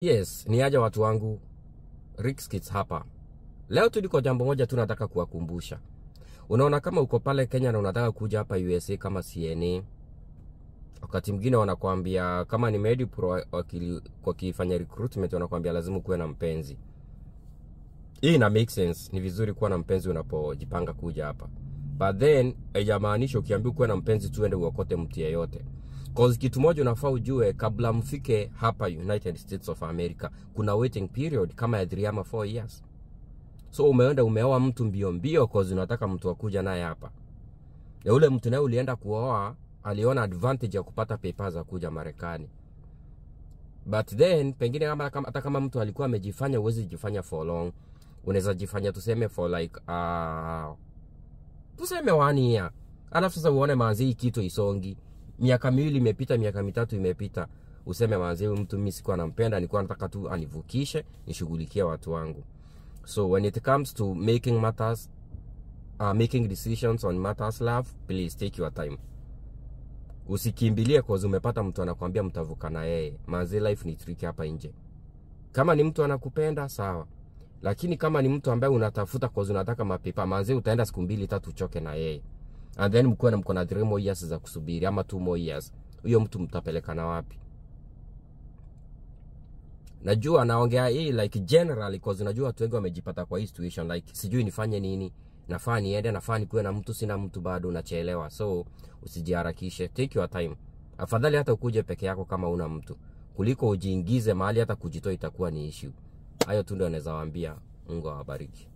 Yes, ni aje watu wangu, Rick Skits hapa. Leo tuliko jambo moja tu nataka kuwakumbusha. Unaona kama uko pale Kenya na unataka kuja hapa USA kama CNA. Wakati mwingine wanakuambia kama ni MediPro kwa kifanya recruitment wanakuambia lazima kuwe na mpenzi. Hii ina make sense, ni vizuri kuwa na mpenzi unapojipanga kuja hapa. But then, haijamaanisha ukiambiwa kuwe na mpenzi tu ende uokote mtu yeyote. Cause kitu moja unafaa ujue kabla mfike hapa United States of America, kuna waiting period kama ya 3 ama 4 years. So umeenda umeoa mtu mbio cause unataka mtu akuja naye hapa. Na ule mtu naye ulienda kuoa aliona advantage ya kupata papers za kuja Marekani. But then pengine hata kama mtu alikuwa amejifanya, uwezi jifanya for long. Unaweza jifanya tuseme for like tuseme 1 year. Alafu sasa uone manzi hii kitu isongi. Miaka 2 imepita, miaka 3 imepita. Useme manzi huyu mtu mimi sikuwa nampenda, nilikuwa nataka tu anivukishe, nishughulikie watu wangu. So when it comes to making matters, making decisions on matters love, please take your time. Usikimbilie cause umepata mtu anakuambia mtavuka na yeye. Manzi life ni tricky hapa nje. Kama ni mtu anakupenda sawa. Lakini kama ni mtu ambaye unatafuta cause unataka mapepa, manzi utaenda siku 2-3 uchoke na yeye. And then mko na 3 more years za kusubiri ama 2 more years. Huyo mtu mtapelekana wapi? Najua naongea hii like generally cause unajua watu wengi wamejipata kwa hii situation like sijui nifanye nini, nafaa niende, nafaa nikuwe na mtu, sina mtu bado, unachelewa. So usijiharakishe, take your time. Afadhali hata ukuje peke yako kama una mtu kuliko ujiingize mahali hata kujitoa itakuwa ni issue. Hayo tu ndio naweza waambia. Mungu awabariki.